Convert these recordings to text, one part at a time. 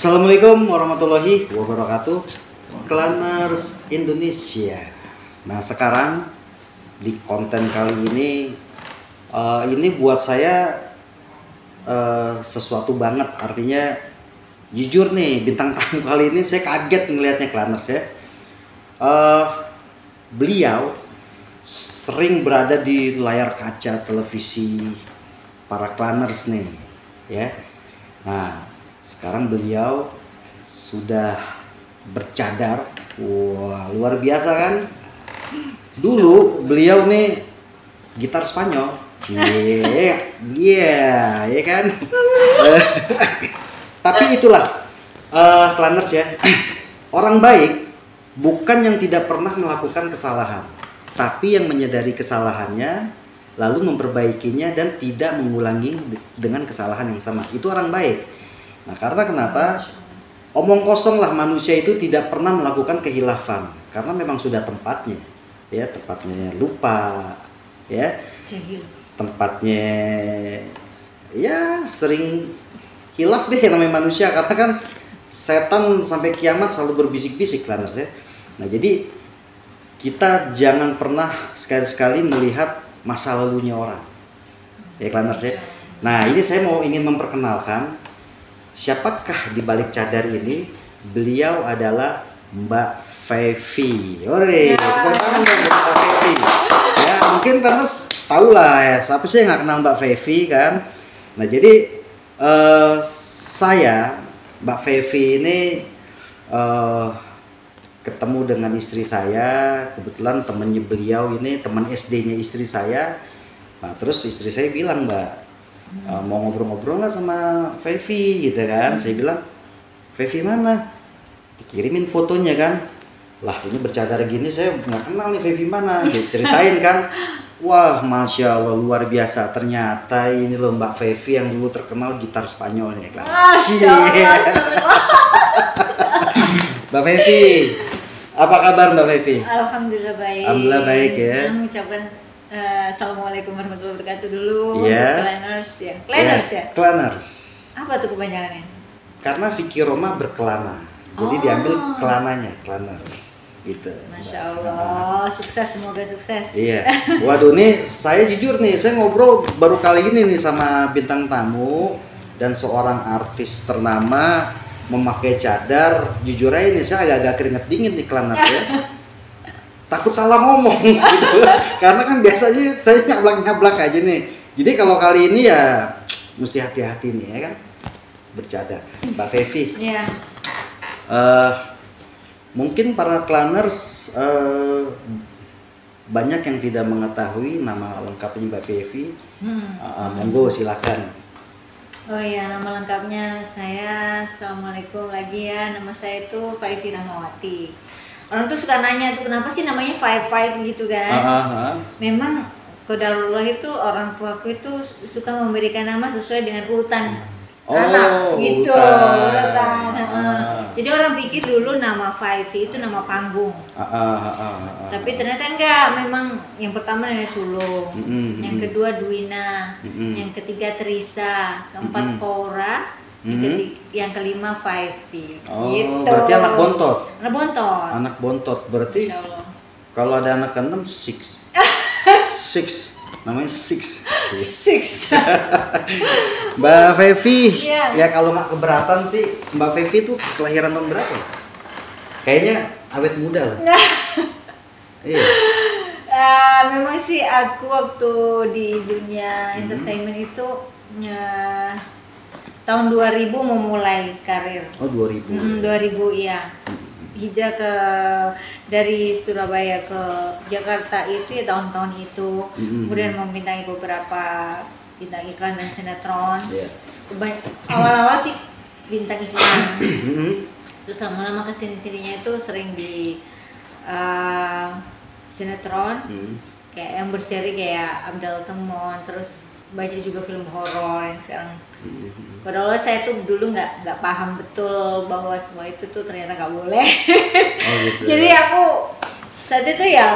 Assalamualaikum warahmatullahi wabarakatuh, Klanners Indonesia. Nah, sekarang di konten kali ini buat saya sesuatu banget. Artinya jujur nih, bintang tamu kali ini saya kaget ngelihatnya, Klanners ya. Beliau sering berada di layar kaca televisi para Klanners nih ya. Nah, sekarang beliau sudah bercadar. Wah, luar biasa kan? Dulu beliau nih gitar Spanyol. Iya, ya kan? Tapi itulah Klanners ya. Orang baik bukan yang tidak pernah melakukan kesalahan, tapi yang menyadari kesalahannya lalu memperbaikinya dan tidak mengulangi dengan kesalahan yang sama. Itu orang baik. Nah, karena kenapa? Omong kosong lah, manusia itu tidak pernah melakukan kehilafan karena memang sudah tempatnya, ya, tempatnya lupa, ya, tempatnya ya sering hilaf deh namanya manusia, karena kan setan sampai kiamat selalu berbisik-bisik, Klanners ya. Nah, jadi kita jangan pernah sekali-sekali melihat masa lalunya orang, ya, Klanners ya. Nah, ini saya ingin memperkenalkan siapakah di balik cadar ini. Beliau adalah Mbak Fevi. Ore, tepuk tangan dong Mbak Fevi. Ya, mungkin Klanners tahu lah ya, siapa sih yang nggak kenal Mbak Fevi kan. Nah, jadi saya, Mbak Fevi ini ketemu dengan istri saya. Kebetulan temannya beliau ini teman SD-nya istri saya. Nah, terus istri saya bilang, Mbak, mau ngobrol-ngobrol nggak sama Fevi gitu kan. Saya bilang, Fevi mana? Dikirimin fotonya kan. Lah, ini bercadar gini saya nggak kenal nih Fevi mana. Diceritain kan. Wah, Masya Allah, luar biasa. Ternyata ini loh Mbak Fevi yang dulu terkenal gitar Spanyol ya kan. Mbak Fevi, apa kabar Mbak Fevi? Alhamdulillah baik. Alhamdulillah baik ya. Saya mengucapkan Assalamualaikum warahmatullahi wabarakatuh dulu. Yeah. Klanners ya. Klanners ya. Klanners. Apa tuh kepanjangannya? Karena Vicky Roma berkelana, jadi diambil kelananya, Klanners gitu. Masya Allah, sukses, semoga sukses. Iya. Waduh, nih saya jujur nih, saya ngobrol baru kali ini nih sama bintang tamu dan seorang artis ternama memakai cadar. Jujur aja nih, saya agak-agak keringet dingin nih, Klanners ya. Takut salah ngomong gitu. Karena kan biasanya saya nyablak-nyablak aja nih. Jadi kalau kali ini ya mesti hati-hati nih ya kan, bercadar. Mbak Fevi. Iya. Mungkin para Klanners banyak yang tidak mengetahui nama lengkapnya Mbak Fevi. Monggo silakan. Oh iya, nama lengkapnya saya, Assalamualaikum lagi ya. Nama saya itu Fevi Rahmawati. Orang tuh suka nanya tuh kenapa sih namanya Five gitu kan. Memang qadarullah itu orang tuaku itu suka memberikan nama sesuai dengan urutan anak gitu. Urutan. Jadi orang pikir dulu nama Five itu nama panggung. Tapi ternyata enggak, memang yang pertama namanya Sulung, yang kedua Dwina, yang ketiga Trisa, keempat Faura, yang kelima Fevi. Gitu. Berarti anak bontot. Anak bontot. Anak bontot. Berarti kalau ada anak keenam six. Six. Namanya six. Six. Mbak Fevi. Yeah. Ya kalau nggak keberatan sih, Mbak Fevi tuh kelahiran tahun berapa? Kayaknya awet muda lah. Iya. Memang sih aku waktu di dunia entertainment itu tahun 2000 memulai karir. Oh, 2000. 2000 iya. Hijrah dari Surabaya ke Jakarta itu ya tahun-tahun itu. Kemudian membintangi beberapa bintang iklan dan sinetron. Awal-awal sih bintang iklan. Terus lama-lama kesini-sininya itu sering di sinetron. Kayak yang berseri kayak Abdal Temon, terus banyak juga film horor yang sekarang. Padahal saya tuh dulu nggak paham betul bahwa semua itu tuh ternyata nggak boleh. Oh, gitu. Jadi aku saat itu ya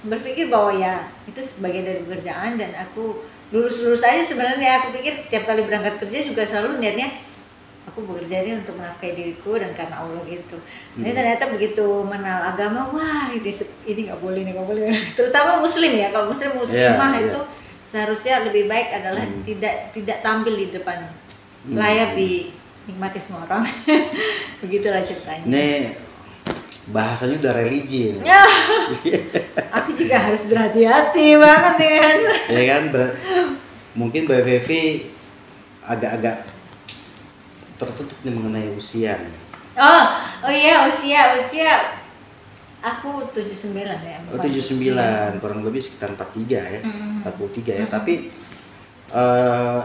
berpikir bahwa ya itu sebagian dari pekerjaan dan aku lurus-lurus aja sebenarnya. Aku pikir tiap kali berangkat kerja juga selalu niatnya aku bekerja ini untuk menafkahi diriku dan karena Allah gitu. Ini ternyata begitu mengenal agama, wah ini nggak boleh, ini nggak boleh. Terutama muslim ya, kalau muslimah itu seharusnya lebih baik adalah tidak tampil di depan layar, dinikmati semua orang. Begitulah ceritanya. Ini bahasanya udah religi ya. Aku juga harus berhati-hati banget nih kan. Ya kan, mungkin Mbak Fevi agak-agak tertutup nih mengenai usia nih. Oh iya, usia aku 79 ya. Oh 79, kurang lebih sekitar 43 ya. 43 ya. Tapi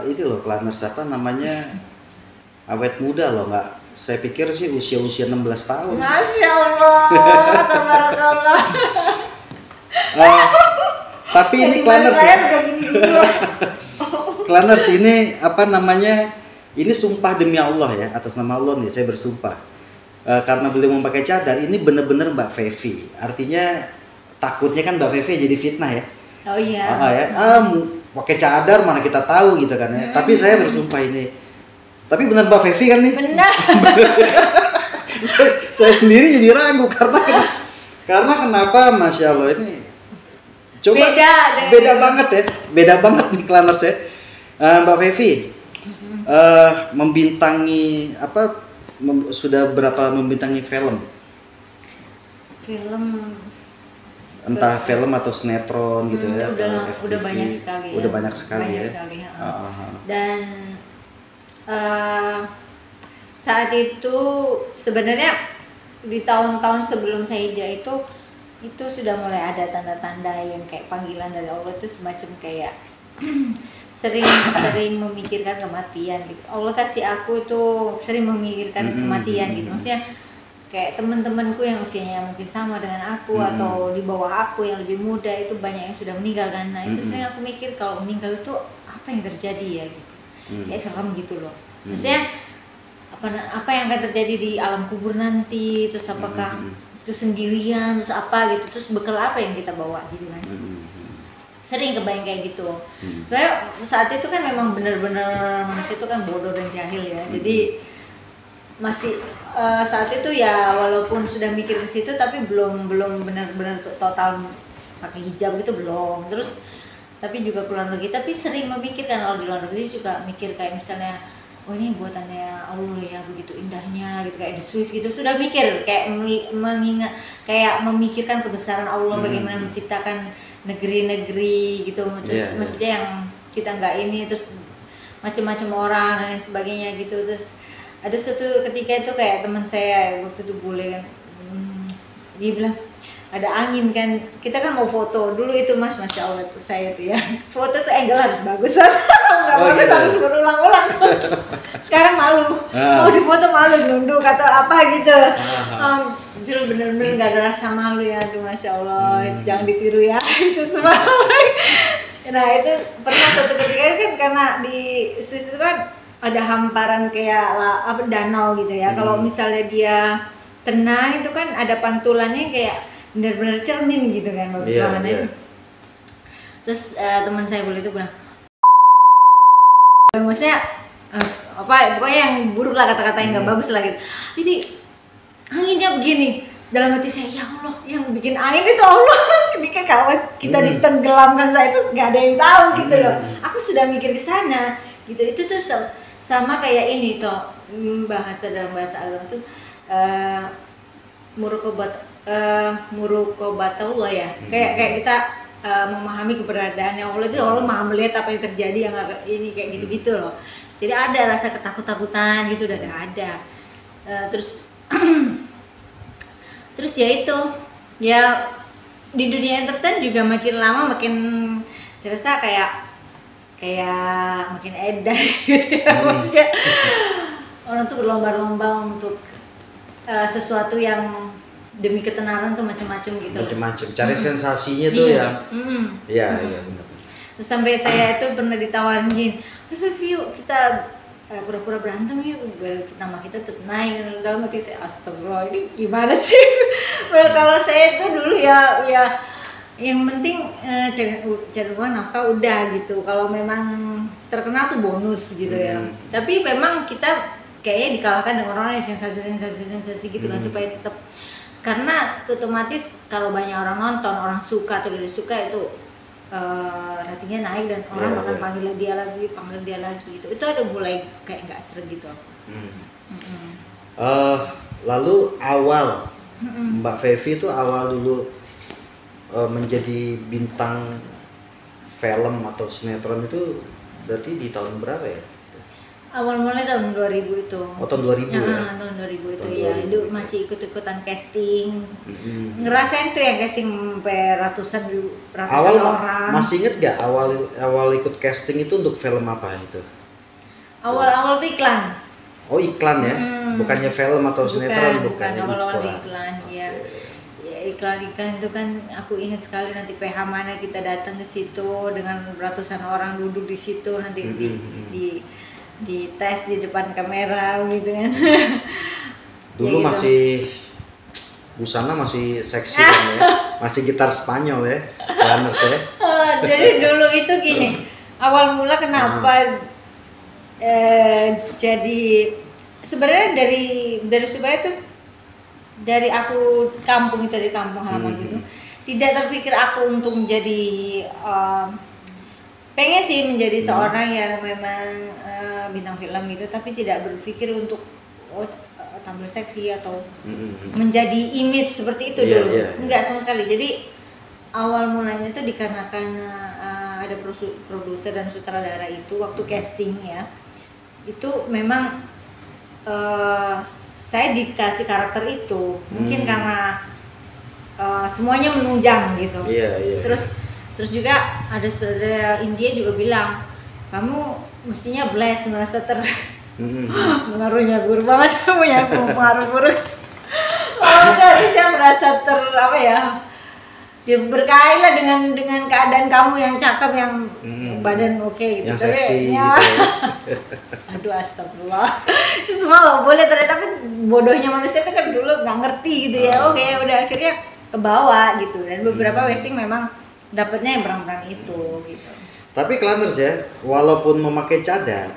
ini loh Klanners apa namanya, awet muda loh, nggak, saya pikir sih usia 16 tahun. Masya Allah, tabarakallah. Tapi ini Klanners ya. Klanners ini apa namanya? Ini sumpah demi Allah ya, atas nama Allah nih saya bersumpah. Karena beliau memakai cadar, ini bener-bener Mbak Fevi. Artinya takutnya kan Mbak Fevi jadi fitnah ya. Oh iya. Pakai cadar mana kita tahu gitu kan ya. Tapi saya bersumpah ini. Tapi benar Mbak Fevi kan nih? Benar. saya sendiri jadi ragu karena kenapa, Masya Allah ini. Coba beda banget ya, beda banget nih Klanners ya. Mbak Fevi. Membintangi apa, sudah berapa membintangi film entah film atau sinetron gitu ya, udah banyak sekali ya. Dan saat itu sebenarnya di tahun-tahun sebelum saya hijrah itu sudah mulai ada tanda-tanda yang kayak panggilan dari Allah, itu semacam kayak sering memikirkan kematian gitu. Allah kasih aku tuh sering memikirkan kematian gitu. Maksudnya kayak teman-temanku yang usianya mungkin sama dengan aku atau di bawah aku yang lebih muda itu banyak yang sudah meninggal kan. Nah, itu sering aku mikir kalau meninggal itu apa yang terjadi ya gitu. Kayak serem gitu loh. Maksudnya apa yang akan terjadi di alam kubur nanti, terus apakah itu sendirian, terus apa gitu, terus bekal apa yang kita bawa gitu kan. Sering kebayang kayak gitu. Sebenarnya saat itu kan memang benar-benar manusia itu kan bodoh dan jahil ya. Jadi masih saat itu ya walaupun sudah mikir ke situ tapi belum benar-benar total pakai hijab gitu belum. Terus tapi juga keluar negeri, tapi sering memikirkan kalau di luar negeri juga mikir kayak misalnya oh ini buatannya Allah ya, begitu indahnya gitu, kayak di Swiss gitu, sudah mikir kayak mengingat, kayak memikirkan kebesaran Allah, bagaimana menciptakan negeri-negeri gitu, maksudnya yang kita nggak ini, terus macam-macam orang dan lain sebagainya gitu. Terus ada suatu ketika itu kayak teman saya waktu itu boleh kan, dia bilang ada angin kan, kita kan mau foto dulu itu Mas, Masya Allah tuh saya tuh ya, foto tuh angle harus bagus, nggak bagus gitu. Harus berulang-ulang. Sekarang malu, mau difoto malu nunduk atau apa gitu. Dulu bener-bener nggak ada rasa malu ya, aduh Masya Allah, itu jangan ditiru ya, itu semua. Nah itu pernah suatu ketika kan karena di Swiss itu kan ada hamparan kayak danau gitu ya. Kalau misalnya dia tenang itu kan ada pantulannya kayak benar-benar cermin gitu kan, bagus banget itu. Terus teman saya boleh itu bilang, maksudnya apa pokoknya yang buruk lah, kata-kata yang nggak bagus lah gitu. Jadi anginnya begini, dalam hati saya ya Allah, yang bikin angin itu Allah. Ini kan kalau kita ditenggelamkan saya itu nggak ada yang tahu gitu loh. Aku sudah mikir ke sana gitu. Itu tuh sama kayak ini toh, bahasa dalam bahasa agama tuh murokobatullah ya, kayak kita memahami keberadaannya Allah itu. Allah maha melihat apa yang terjadi, yang ini kayak gitu-gitu loh. Jadi ada rasa ketakut-takutan gitu, udah ada. Terus ya itu ya, di dunia entertain juga makin lama makin saya rasa kayak makin edan gitu ya. Maksudnya orang tuh berlomba-lomba untuk sesuatu yang demi ketenaran tuh macam-macam gitu. Macam-macam, cari sensasinya tuh ya. Iya, benar. Terus sampai saya itu pernah ditawarin gini, yuk kita pura-pura berantem yuk, biar nama kita tetap naik. Dalam hati saya, astagfirullah ini gimana sih? Kalau saya itu dulu ya yang penting cari uang nafkah udah gitu. Kalau memang terkenal tuh bonus gitu ya. Tapi memang kita kayaknya dikalahkan dengan orang yang sensasi gitu kan, supaya tetap, karena otomatis kalau banyak orang nonton, orang suka atau tidak suka itu ratingnya naik dan orang bakal panggil dia lagi gitu. Itu ada mulai kayak nggak seret gitu. Lalu awal Mbak Fevi itu awal dulu menjadi bintang film atau sinetron itu berarti di tahun berapa ya? Awal mulai tahun 2000 itu. Oh, tahun 2000 ya? Tahun 2000 itu ya. Itu masih ikut-ikutan casting. Ngerasain tuh yang casting sampai ratusan orang. Masih inget gak awal ikut casting itu untuk film apa itu? Awal-awal tuh iklan. Oh, iklan ya? Bukannya film atau sinetron? Bukan awal-awal iklan, ya. Iklan-iklan itu kan aku ingat sekali, nanti PH mana kita datang ke situ dengan ratusan orang duduk di situ, nanti di tes di depan kamera gitu kan. Dulu ya gitu. Masih busana masih seksi kan ya, masih gitar Spanyol ya, Planners ya. Dari dulu itu gini, awal mula kenapa jadi sebenarnya dari Surabaya tuh, dari aku kampung itu, dari kampung halaman gitu, tidak terpikir aku untuk menjadi pengen sih menjadi seorang yang memang bintang film gitu, tapi tidak berpikir untuk tampil seksi atau menjadi image seperti itu dulu. Enggak sama sekali. Jadi awal mulanya itu dikarenakan ada produser dan sutradara itu waktu casting ya, itu memang saya dikasih karakter itu, mungkin karena semuanya menunjang gitu. Terus juga ada saudara India juga bilang, kamu mestinya blessed, merasa pengaruhnya buruk banget, punya pengaruh buruk. Harusnya merasa berkahi lah dengan keadaan kamu yang cakep, yang badan oke gitu. Yang seksi ya. Gitu. Aduh, astagfirullah. Itu semua gak boleh ternyata, tapi bodohnya manusia itu kan dulu nggak ngerti gitu ya. Oke, udah akhirnya ke bawah gitu, dan beberapa casting memang dapatnya yang berang-berang itu gitu. Tapi Planners ya, walaupun memakai cadar,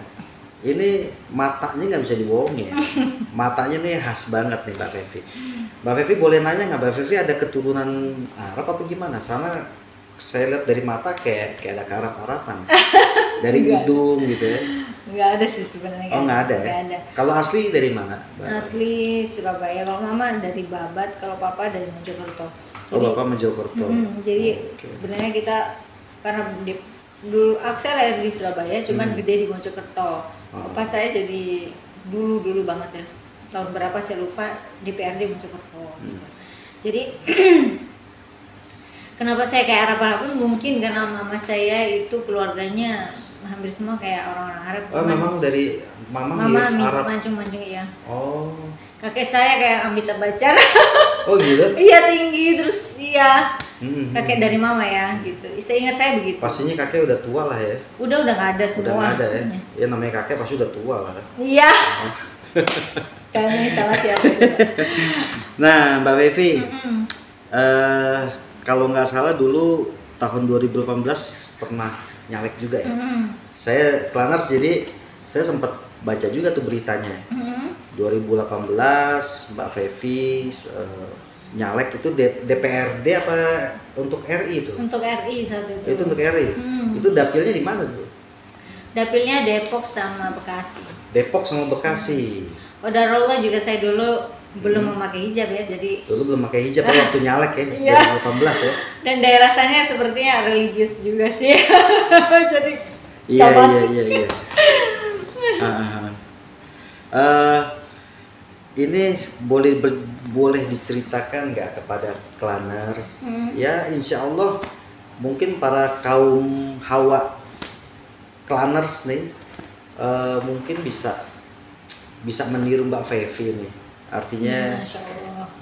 ini matanya nggak bisa dibohongin. Matanya nih khas banget nih Mbak Fevi. Mbak Fevi boleh nanya nggak, Mbak Fevi ada keturunan Arab apa gimana? Sana saya lihat dari mata kayak ada kearab-araban. Dari hidung gitu ya. Nggak ada sih sebenarnya. Oh, nggak ada ya? Nggak ada. Kalau asli dari mana? Asli Surabaya. Kalau mama dari Babat, kalau papa dari Mojokerto. Oh, bapak Mojokerto. Jadi sebenarnya kita, karena dulu saya lahir di Surabaya, cuman gede di Mojokerto. Papa saya jadi dulu banget ya, tahun berapa saya lupa, DPRD Mojokerto gitu. Jadi kenapa saya kayak Arab-Arab pun mungkin karena mama saya itu keluarganya hampir semua kayak orang-orang Arab. Oh, memang dari mama Arab. Mancung-mancung ya. Oh. Kakek saya kayak Amitabh Bachchan. Oh gitu? Iya, tinggi, terus iya. Kakek dari mama ya gitu. Saya ingat saya begitu. Pastinya kakek udah tua lah ya. Udah nggak ada semua. Udah nggak ada ya. Ya namanya kakek pasti udah tua lah. Iya. Karena salah siapa juga. Nah, Mbak Fevi, kalau nggak salah dulu tahun 2018 pernah nyalek juga ya. Saya Planners, jadi saya sempat baca juga tuh beritanya. 2018 Mbak Fevi nyalek itu DPRD apa untuk RI itu? Untuk RI saat itu. Itu untuk RI. Itu dapilnya di mana tuh? Dapilnya Depok sama Bekasi. Depok sama Bekasi. Qadarullah juga saya dulu belum memakai hijab ya, jadi dulu belum pakai hijab waktu nyalek ya, 2018 ya. Dan daerah rasanya sepertinya religius juga sih. Jadi iya. Ini boleh diceritakan nggak kepada Planners? Ya, insya Allah mungkin para kaum hawa Planners nih mungkin bisa meniru Mbak Fevi nih. Artinya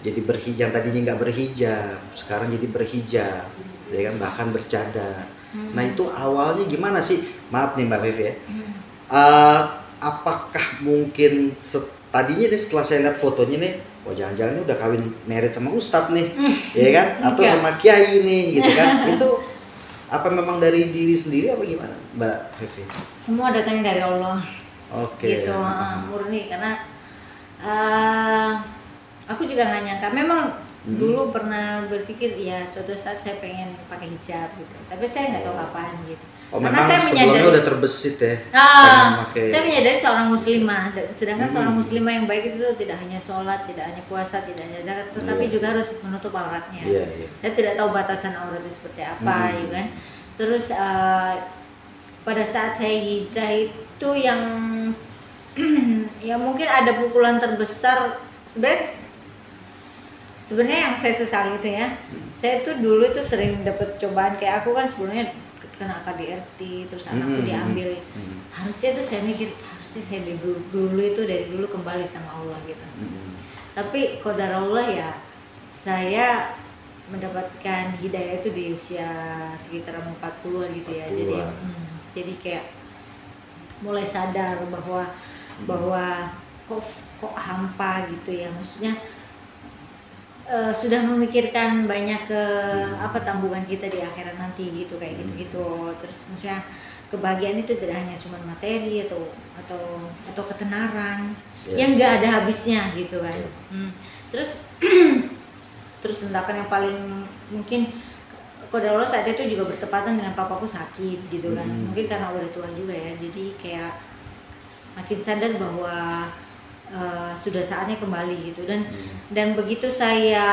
jadi berhijab, tadinya nggak berhijab, sekarang jadi berhijab, ya kan, bahkan bercadar. Nah, itu awalnya gimana sih? Maaf nih Mbak Fevi ya. Apakah mungkin tadinya nih setelah saya lihat fotonya nih oh jangan-jangan ini udah kawin merit sama ustadz nih, ya kan? Atau sama kiai nih, gitu kan? Itu apa memang dari diri sendiri apa gimana, Mbak Fevi? Semua datangnya dari Allah. Oke. Gitu, murni karena aku juga nggak nyangka. Memang dulu pernah berpikir ya suatu saat saya pengen pakai hijab gitu, tapi saya nggak tahu kapan gitu. Oh, karena memang saya sebelumnya udah terbesit ya. Saya menyadari seorang muslimah, sedangkan seorang muslimah yang baik itu tidak hanya sholat, tidak hanya puasa, tidak hanya zakat, tetapi juga harus menutup auratnya. Saya tidak tahu batasan auratnya seperti apa, ya kan. Terus pada saat saya hijrah itu yang ya mungkin ada pukulan terbesar sebenarnya yang saya sesali itu ya. Saya tuh dulu tuh sering dapat cobaan, kayak aku kan sebelumnya kena KDRT, terus anakku diambil. Harusnya tuh saya mikir, harusnya saya dari dulu kembali sama Allah gitu. Tapi qadar Allah ya, saya mendapatkan hidayah itu di usia sekitar 40-an gitu ya. Jadi kayak mulai sadar bahwa kok hampa gitu ya, maksudnya sudah memikirkan banyak ke tanggungan kita di akhirat nanti gitu, kayak gitu-gitu. Terus maksudnya kebahagiaan itu tidak hanya cuma materi atau ketenaran yang nggak ada habisnya gitu kan. Terus hentakan yang paling mungkin qadar Allah saat itu juga bertepatan dengan papaku sakit gitu kan. Mungkin karena udah tua juga ya, jadi kayak makin sadar bahwa sudah saatnya kembali gitu. Dan begitu saya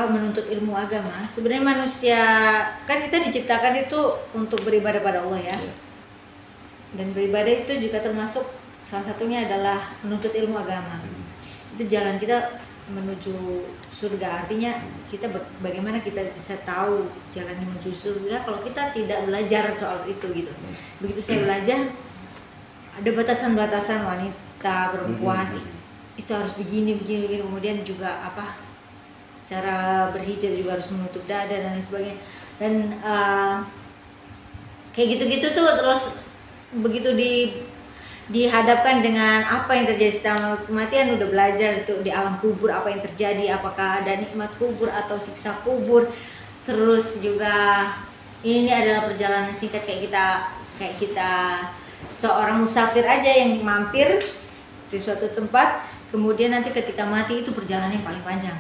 menuntut ilmu agama, sebenarnya manusia kan kita diciptakan itu untuk beribadah pada Allah ya. Dan beribadah itu juga termasuk salah satunya adalah menuntut ilmu agama. Itu jalan kita menuju surga. Artinya kita bagaimana kita bisa tahu jalan menuju surga kalau kita tidak belajar soal itu gitu. Begitu saya belajar, ada batasan-batasan wanita, perempuan, itu harus begini, kemudian juga cara berhijab juga harus menutup dada dan lain sebagainya. Dan kayak gitu-gitu tuh. Terus begitu dihadapkan dengan apa yang terjadi setelah kematian, udah belajar itu di alam kubur apa yang terjadi, apakah ada nikmat kubur atau siksa kubur. Terus juga ini adalah perjalanan singkat, kayak kita seorang musafir aja yang mampir di suatu tempat, kemudian nanti ketika mati itu perjalanan yang paling panjang.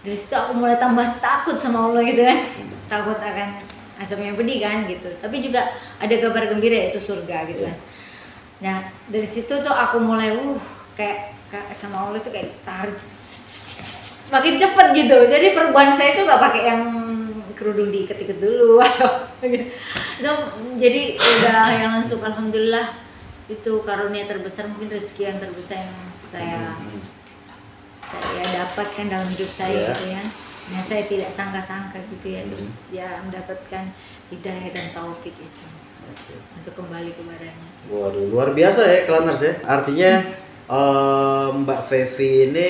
Dari situ aku mulai tambah takut sama Allah gitu kan, takut akan azab yang pedih kan gitu. Tapi juga ada kabar gembira yaitu surga gitu kan. Nah dari situ tuh aku mulai kayak sama Allah tuh kayak tarik makin cepet gitu. Jadi perubahan saya itu nggak pakai yang kerudung diikat-ikat dulu atau gitu. Itu jadi udah yang langsung alhamdulillah, itu karunia terbesar, mungkin rezeki yang terbesar yang saya dapatkan dalam hidup saya gitu ya. Nah, saya tidak sangka-sangka gitu ya. Terus ya mendapatkan hidayah dan taufik itu untuk kembali kepadanya. Waduh, luar biasa ya Klaners ya. Artinya Mbak Fevi ini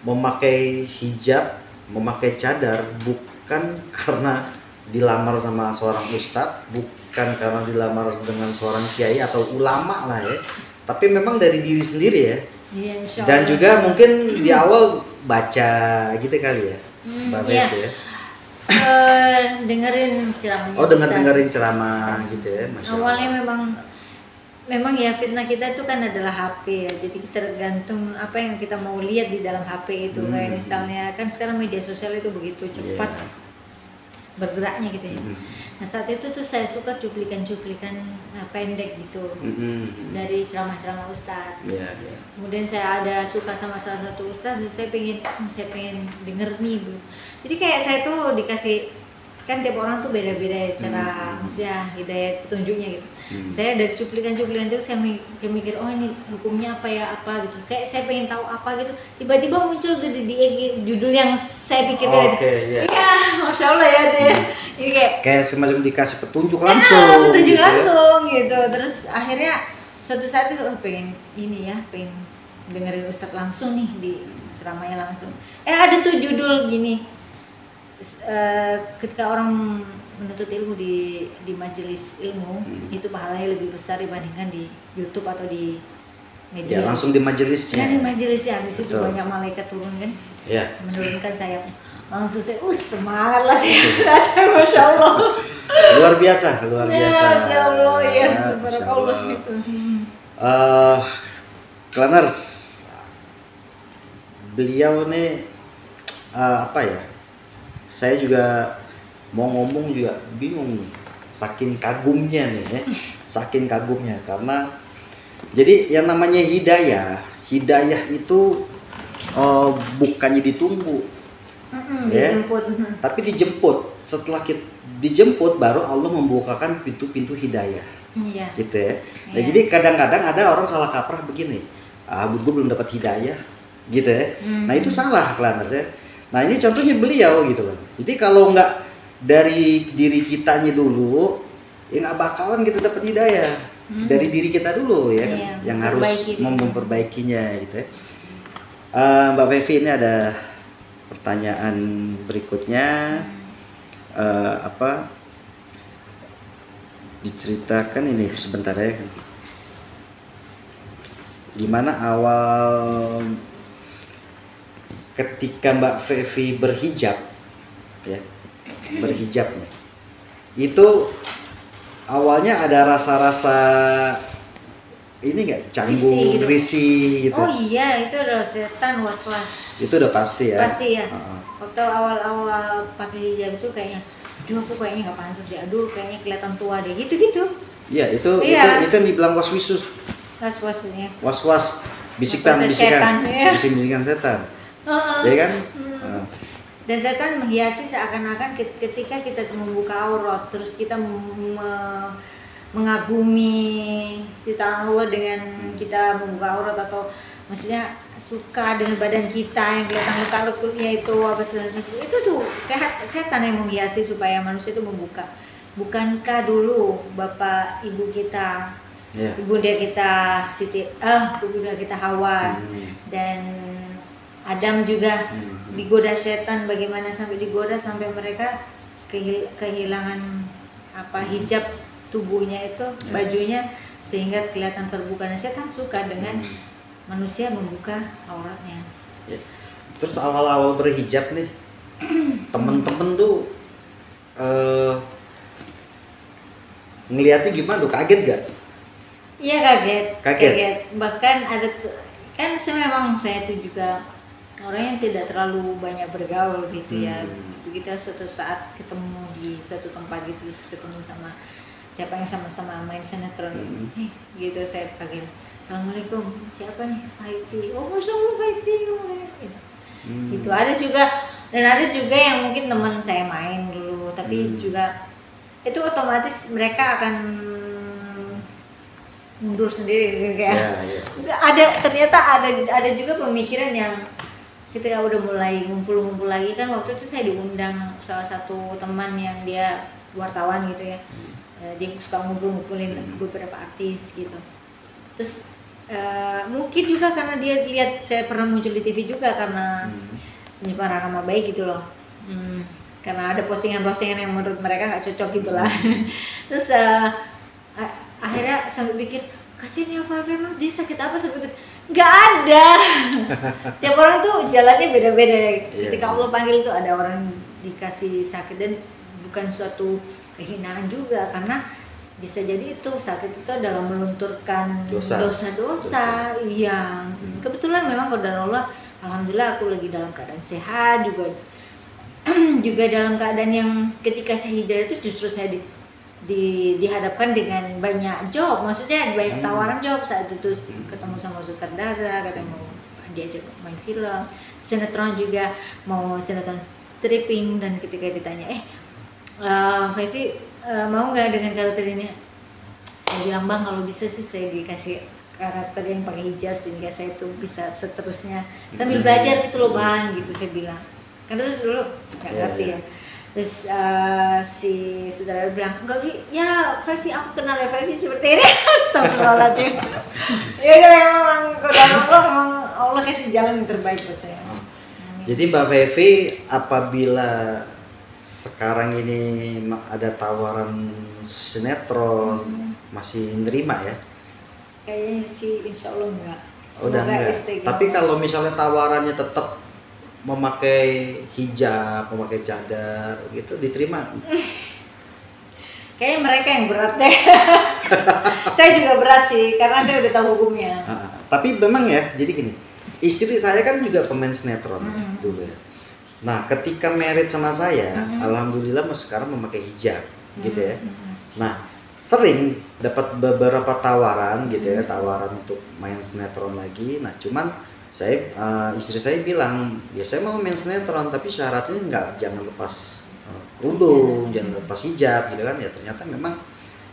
memakai hijab, memakai cadar bukan karena dilamar sama seorang ustadz, bukan karena dilamar dengan seorang kiai atau ulama lah ya, tapi memang dari diri sendiri ya. Iya, insya Allah. Dan juga mungkin di awal baca gitu kali ya, Mbak Fevi ya. Dengerin ceramahnya. Dengerin ceramah gitu ya. Masya awalnya memang ya fitnah kita itu kan adalah HP ya, jadi kita tergantung apa yang kita mau lihat di dalam HP itu. Kayak misalnya kan sekarang media sosial itu begitu cepat bergeraknya gitu ya. Nah saat itu tuh saya suka cuplikan-cuplikan pendek gitu dari ceramah-ceramah ustadz. Kemudian saya ada suka sama salah satu ustadz, saya pengen denger nih Bu. Jadi kayak saya tuh dikasih, kan tiap orang tuh beda-beda cara maksudnya hidayah petunjuknya gitu. Saya dari cuplikan-cuplikan itu saya mikir ini hukumnya apa gitu. Kayak saya pengen tahu apa gitu. Tiba-tiba muncul tuh di judul yang saya pikir Masya Allah ya deh. Ini kayak semacam dikasih petunjuk langsung. Petunjuk gitu langsung gitu. Terus akhirnya suatu saat itu pengen pengen dengerin ustadz langsung nih di ceramahnya langsung. Ada tuh judul gini. ketika orang menuntut ilmu di majelis ilmu itu pahalanya lebih besar dibandingkan di YouTube atau di media. Ya, langsung di majelisnya. Ya, di majelisnya, di situ banyak malaikat turun kan. Ya. Menurunkan sayapnya. Langsung saya semangat lah saya. Masya Allah. Luar biasa, luar biasa. Masya Allah, ya. Barakallah gitu. Claners, beliau nih apa ya? Saya juga mau ngomong juga bingung nih, saking kagumnya nih ya, saking kagumnya karena jadi yang namanya hidayah itu bukannya ditunggu, ya, tapi dijemput. Setelah kita dijemput baru Allah membukakan pintu-pintu hidayah, gitu ya. Nah, jadi kadang-kadang ada orang salah kaprah begini, gue belum dapat hidayah, gitu ya. Nah itu salah, Claners ya. Nah ini contohnya beliau gitu loh. Jadi kalau nggak dari diri kitanya dulu, ya nggak bakalan kita dapat hidayah. Dari diri kita dulu ya kan, yang harus memperbaikinya gitu ya. Mbak Fevi, ini ada pertanyaan berikutnya. Diceritakan ini sebentar ya. Gimana awal ketika Mbak Fevi berhijab, ya, berhijab nih, itu awalnya ada rasa-rasa ini nggak, canggung, risih gitu. Oh iya, itu adalah setan was-was. Itu udah pasti ya. Pasti ya. Waktu awal-awal pakai hijab itu kayaknya, aduh aku kayaknya nggak pantas deh, aduh kayaknya kelihatan tua deh, gitu-gitu. Iya, itu yang dibilang waswisus. Was-wasnya. Was-was, bisikan setan. Ya kan? Dan setan menghiasi seakan-akan ketika kita membuka aurat, terus kita mengagumi ciptaan Allah dengan kita membuka aurat, atau maksudnya suka dengan badan kita yang kelihatan luka-lukanya itu apa segala macam, itu tuh setan yang menghiasi supaya manusia itu membuka. Bukankah dulu bapak ibu kita, ibunda kita ibunda kita Hawa dan Adam juga digoda setan, bagaimana sampai digoda sampai mereka kehilangan hijab tubuhnya itu, bajunya, sehingga kelihatan terbuka. Nah, setan suka dengan manusia membuka auratnya. Terus awal-awal berhijab nih, temen-temen tuh ngelihatnya gimana? Kaget gak? Iya, kaget. Bahkan ada kan memang saya tuh juga orang yang tidak terlalu banyak bergaul gitu ya. Begitu suatu saat ketemu di suatu tempat gitu, ketemu sama siapa yang sama-sama main sinetron, gitu, saya panggil, assalamualaikum, siapa nih? Faifi. Oh, masya Allah, Faifi. Gitu. Ada juga yang mungkin teman saya main dulu, tapi juga itu otomatis mereka akan mundur sendiri kayak. Ternyata ada juga pemikiran yang ketika udah mulai ngumpul lagi kan, waktu itu saya diundang salah satu teman yang dia wartawan gitu ya. Dia suka ngumpulin beberapa artis gitu. Terus mungkin juga karena dia lihat saya pernah muncul di TV juga, karena penyebaran nama baik gitu loh. Karena ada postingan-postingan yang menurut mereka nggak cocok gitulah. Terus akhirnya sampai pikir, kasihan ya Fafi, emang dia sakit apa sampai nggak ada. Tiap orang tuh jalannya beda-beda. Ketika Allah panggil tuh ada orang dikasih sakit, dan bukan suatu kehinaan juga, karena bisa jadi itu sakit itu adalah melunturkan dosa-dosa. Iya, kebetulan memang qadar Allah, alhamdulillah aku lagi dalam keadaan sehat juga juga dalam keadaan yang ketika saya hijrah itu justru saya dihadapkan dengan banyak job, maksudnya banyak tawaran job saat itu. Ketemu sama sutradara, ketemu diajak main film, sinetron juga, mau sinetron stripping, dan ketika ditanya Faifi mau nggak dengan karakter ini, saya bilang, bang kalau bisa sih saya dikasih karakter yang pakai hijab sehingga saya tuh bisa seterusnya sambil belajar gitu loh bang, gitu saya bilang. Kan terus dulu nggak ngerti ya. Terus si saudara bilang, enggak Vi, ya Faifi aku kenal ya Faifi seperti ini. Astagfirullahaladzim. Ya udah, memang Allah kasih jalan yang terbaik buat saya. Jadi Mbak Fevi apabila sekarang ini ada tawaran sinetron, masih nerima ya? Kayaknya sih insya Allah enggak. Udah enggak. Tapi kalau misalnya tawarannya tetap memakai hijab, memakai cadar gitu, diterima? Kayaknya mereka yang berat deh. Saya juga berat sih, karena saya udah tahu hukumnya. Tapi memang ya, jadi gini, istri saya kan juga pemain sinetron dulu ya. Nah, ketika married sama saya, alhamdulillah sekarang memakai hijab, gitu ya. Nah, sering dapat beberapa tawaran gitu ya, tawaran untuk main sinetron lagi. Nah, cuman saya istri saya bilang, ya saya mau main sinetron, tapi syaratnya jangan lepas kerudung, jangan lepas hijab, gitu kan. Ya ternyata memang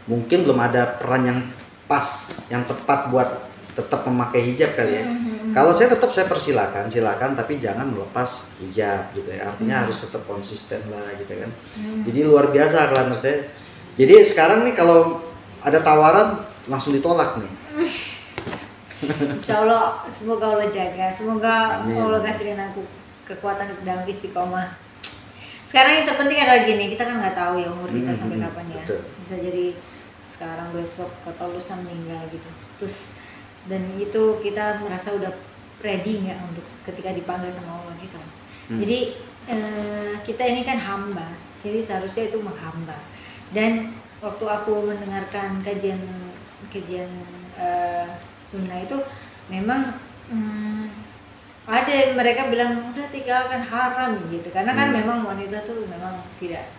mungkin belum ada peran yang pas, yang tepat buat tetap memakai hijab kali ya. Kalau saya tetap saya silakan, tapi jangan melepas hijab gitu ya. Artinya harus tetap konsisten lah gitu kan. Jadi luar biasa kalian saya. Jadi sekarang nih kalau ada tawaran langsung ditolak nih. Insya Allah semoga Allah jaga, semoga Amin. Allah kasih aku kekuatan dalam istiqomah. Sekarang yang terpenting adalah gini, kita kan nggak tahu ya umur kita sampai kapan ya. Betul. Bisa jadi sekarang, besok, atau lusa meninggal gitu. Terus dan itu kita merasa udah ready nggak untuk ketika dipanggil sama Allah gitu. Jadi kita ini kan hamba, jadi seharusnya itu menghamba. Dan waktu aku mendengarkan kajian sunnah itu memang ada mereka bilang udah tinggalkan haram gitu, karena kan memang wanita tuh memang tidak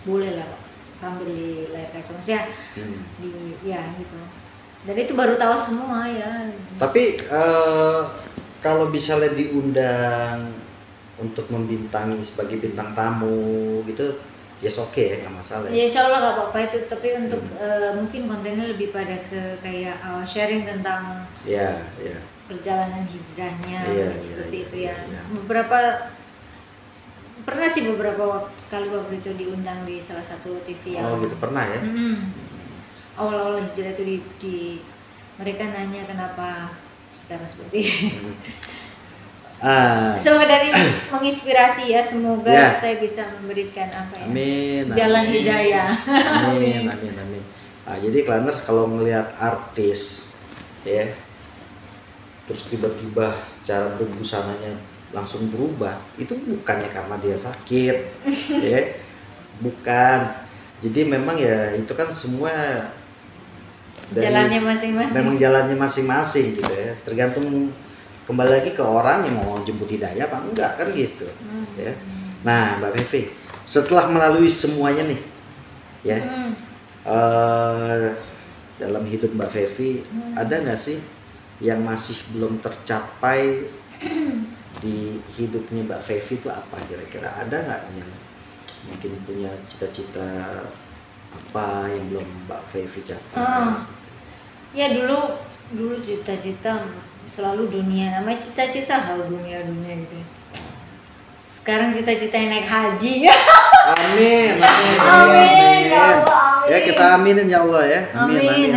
boleh lah tampil di layar kaca, maksudnya ya gitu. Dan itu baru tahu semua ya. Tapi kalau misalnya diundang untuk membintangi sebagai bintang tamu gitu, ya oke ya, nggak masalah. Ya insya Allah nggak apa-apa itu, tapi untuk mungkin kontennya lebih pada ke kayak sharing tentang perjalanan hijrahnya seperti itu ya. Beberapa kali waktu itu diundang di salah satu TV yang. Oh gitu, pernah ya? Awal-awal hijrah itu di mereka nanya kenapa sekarang seperti ini. Semoga dari menginspirasi ya, semoga saya bisa memberikan apa ya, jalan hidayah. Amin. Jadi Klanners kalau ngelihat artis ya, terus tiba-tiba cara berbusananya langsung berubah, itu bukannya karena dia sakit, ya, bukan. Jadi memang ya itu kan semua jalannya masing-masing. Memang jalannya masing-masing gitu ya. Tergantung kembali lagi ke orang yang mau jemput hidayah apa enggak kan gitu. Ya. Nah, Mbak Fevi, setelah melalui semuanya nih, ya, dalam hidup Mbak Fevi ada nggak sih yang masih belum tercapai di hidupnya Mbak Fevi itu apa kira-kira? Ada nggak yang mungkin punya cita-cita apa yang belum Mbak Fevi capai? Ya dulu cita-cita selalu dunia, namanya cita-cita kalau dunia gitu. Sekarang cita-cita naik haji. Amin. Ya Allah, ya kita aminin ya Allah ya. Amin.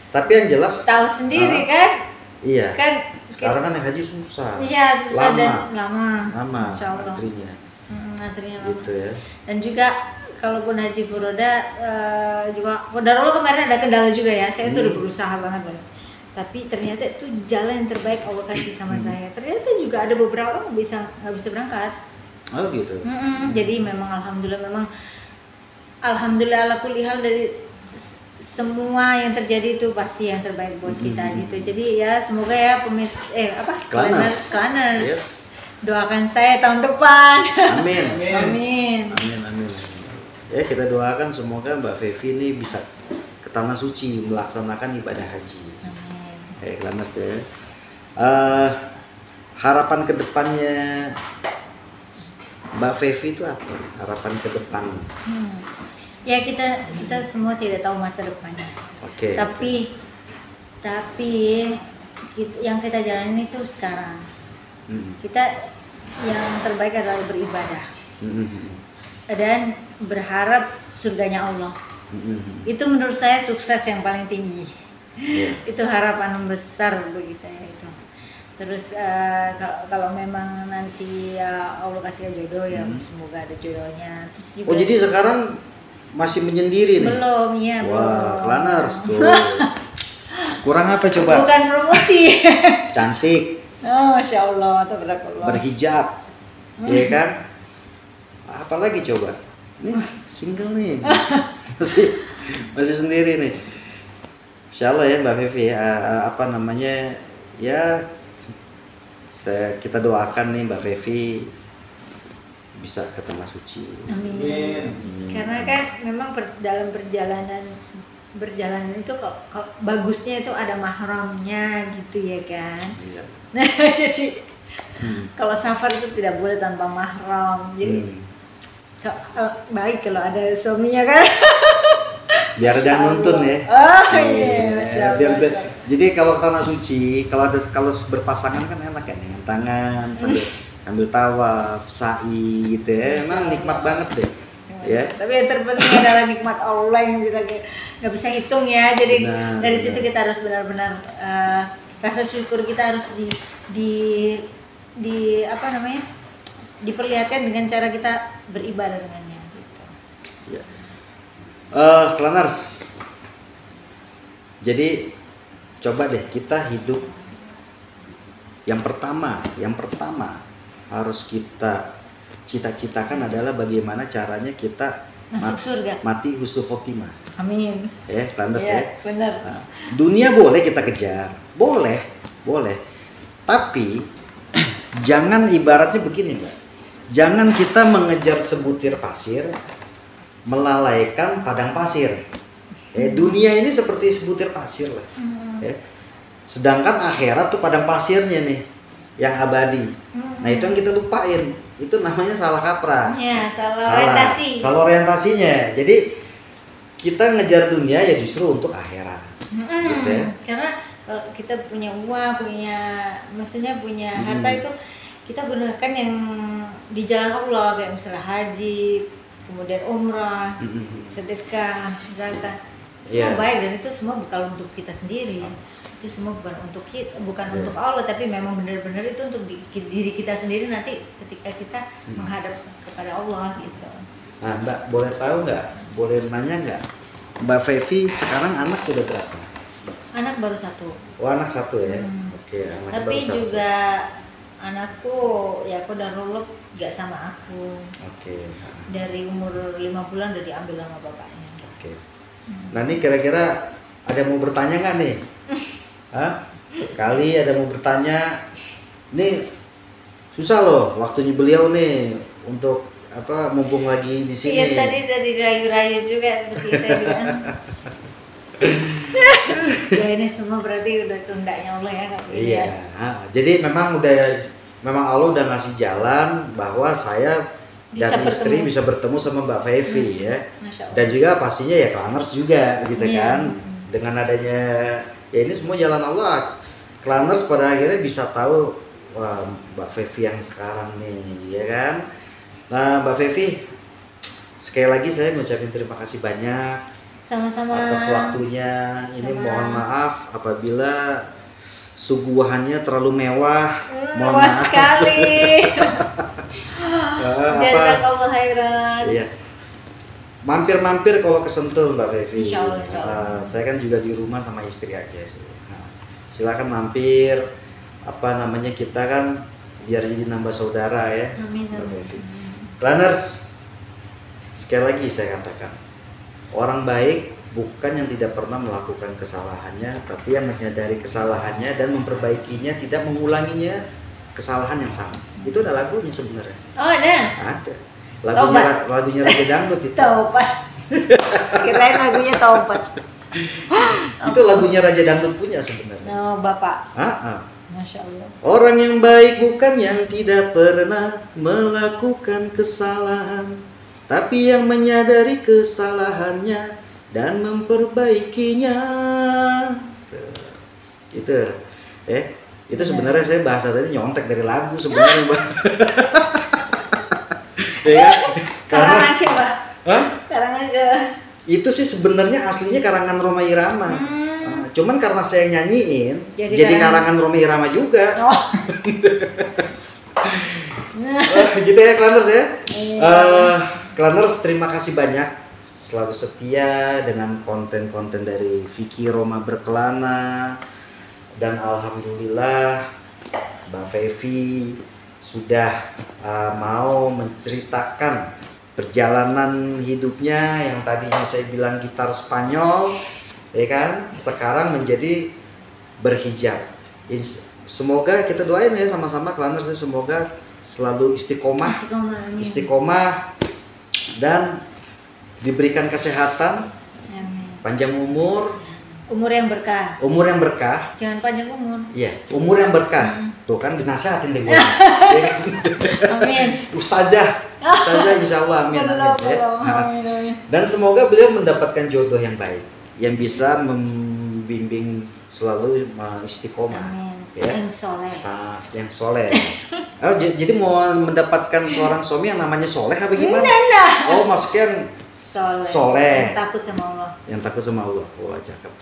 Tapi yang jelas tahu sendiri kan? Iya. Kan sekarang kan naik haji susah. Iya, susah lama. Insyaallah. Antrinya lama. Gitu ya. Dan juga kalaupun haji furoda juga qadarullah kemarin ada kendala juga ya. Saya tuh udah berusaha banget. Tapi ternyata itu jalan yang terbaik Allah kasih sama saya. Ternyata juga ada beberapa orang nggak bisa berangkat. Oh gitu. Jadi memang alhamdulillah ala kulli hal dari semua yang terjadi itu pasti yang terbaik buat kita gitu. Jadi ya semoga ya pemirsa Klanners. Yes. Doakan saya tahun depan. Amin. Ya kita doakan semoga Mbak Fevi ini bisa ke tanah suci melaksanakan ibadah haji. Amin. Klanners ya. Harapan kedepannya Mbak Fevi itu apa? Harapan ke depan? Ya kita semua tidak tahu masa depannya. Tapi yang kita jalani itu sekarang. Kita yang terbaik adalah beribadah dan berharap surganya Allah. Itu menurut saya sukses yang paling tinggi. Itu harapan besar bagi saya itu. Terus kalau memang nanti Allah kasih jodoh ya semoga ada jodohnya. Terus juga, oh jadi sekarang masih menyendiri nih? Belum, ya belum. Wah, Klaners tuh. Kurang apa coba? Bukan promosi. Cantik. Oh, Masya Allah, tabarakallah. Berhijab, ya kan? Apalagi coba? Nih single nih, masih sendiri nih. Insya Allah ya Mbak Fevi, apa namanya ya, kita doakan nih Mbak Fevi bisa ke tanah suci. Amin. Karena kan memang dalam perjalanan itu kok bagusnya itu ada mahramnya gitu ya kan. Iya. Nah jadi kalau safar itu tidak boleh tanpa mahram. Jadi baik kalau ada suaminya kan. Biar dia nuntun ya. Oh iya, Masya Allah. Jadi kalau ke tanah suci, kalau berpasangan kan enak ya, dengan tangan sambil tawaf, sa'i gitu ya. Emang nikmat banget deh. Ya. Tapi yang terpenting adalah nikmat Allah yang kita nggak bisa hitung ya. Jadi dari situ kita harus benar-benar rasa syukur kita harus di apa namanya, diperlihatkan dengan cara kita beribadah dengannya. Gitu. Ya. Klaners. Jadi coba deh kita hidup. Yang pertama harus kita cita-citakan adalah bagaimana caranya kita masuk surga, mati husnul khotimah. Amin. Ya, Klaners ya. Benar. Nah, dunia boleh kita kejar, boleh. Tapi jangan ibaratnya begini, Mbak. Jangan kita mengejar sebutir pasir, melalaikan padang pasir. Dunia ini seperti sebutir pasir lah. Ya. Sedangkan akhirat tuh padang pasirnya nih, yang abadi. Nah itu yang kita lupain. Itu namanya salah kaprah. Ya, orientasi. Salah orientasinya. Jadi kita ngejar dunia ya justru untuk akhirat. Gitu ya. Karena kalau kita punya uang, maksudnya punya harta itu kita gunakan yang di jalan Allah, kayak misalnya haji, kemudian umrah, sedekah, zakat. Semua baik dan itu semua bukan untuk kita sendiri. Itu semua bukan untuk kita, untuk Allah, tapi memang benar-benar itu untuk diri kita sendiri nanti ketika kita menghadap kepada Allah gitu. Nah, Mbak boleh tahu nggak? Boleh nanya nggak? Mbak Fevi sekarang anak udah berapa? Anak baru 1. Oh, anak 1 ya. Oke, anak tapi baru 1. juga anakku ya aku udah roll gak sama aku. Oke. Dari umur 5 bulan udah diambil sama bapaknya. Oke. Nah ini kira-kira ada mau bertanya nggak nih? Hah? Kali ada mau bertanya? Nih susah loh waktunya beliau nih untuk apa, mumpung lagi di sini. Iya tadi rayu-rayu juga seperti saya bilang. Ya ini semua berarti udah kehendaknya Allah ya. Iya. Jadi memang Allah udah ngasih jalan bahwa saya dan istri bisa bertemu sama Mbak Fevi ya. Dan juga pastinya ya Klaners juga gitu kan. Dengan adanya ya ini semua jalan Allah. Klaners pada akhirnya bisa tahu wah Mbak Fevi yang sekarang nih ya kan. Nah Mbak Fevi sekali lagi saya mengucapkan terima kasih banyak. Sama-sama. Atas waktunya. Ini mohon maaf apabila suguhannya terlalu mewah. Mewah sekali. Jazakallah khairan. Iya. Mampir-mampir kalau kesentul Mbak Fevi. Insya Allah. Saya kan juga di rumah sama istri aja sih. Nah, silakan mampir. Apa namanya, kita kan biar jadi nambah saudara ya. Amin. Mbak Fevi. Klaners, sekali lagi saya katakan, orang baik bukan yang tidak pernah melakukan kesalahannya, tapi yang menyadari kesalahannya dan memperbaikinya, tidak mengulanginya kesalahan yang sama. Itu ada lagunya sebenarnya. Oh ada? Ada. Lagunya Raja Dangdut itu. Taubat. Kirain lagunya Taubat. Itu lagunya Raja Dangdut punya sebenarnya. Oh Bapak. Masya Allah. Orang yang baik bukan yang tidak pernah melakukan kesalahan, tapi yang menyadari kesalahannya dan memperbaikinya. Itu sebenarnya saya bahasa tadi nyontek dari lagu sebenarnya, Mbak. Ya, karangan siapa? Hah? Karangan siapa? Itu sih sebenarnya aslinya karangan Rhoma Irama. cuman karena saya nyanyiin jadi karangan Romi Irama juga. Oh. Gitu ya Klanners ya. Iya. Klanners, terima kasih banyak selalu setia dengan konten-konten dari Vicky Roma Berkelana, dan alhamdulillah Mbak Fevi sudah mau menceritakan perjalanan hidupnya yang tadinya saya bilang gitar Spanyol, ya kan, sekarang menjadi berhijab. Semoga kita doain ya sama-sama Klanners, semoga selalu istiqomah dan diberikan kesehatan, panjang umur yang berkah. Jangan panjang umur. Iya, umur yang berkah. Tuh kan dinasihatin deh gue. Ya kan? Amin. Ustazah insya Allah, amin. Amin. Dan semoga beliau mendapatkan jodoh yang baik, yang bisa membimbing selalu istiqomah. Ya, yang soleh. Oh, jadi mau mendapatkan seorang suami yang namanya soleh apa gimana? Oh, maksudnya soleh. Yang takut sama Allah. Oh, cakep.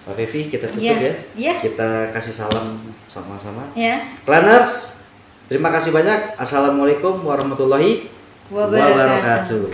Mbak Fevi, kita tutup ya. Kita kasih salam sama-sama. Klanners, terima kasih banyak. Assalamualaikum warahmatullahi wabarakatuh.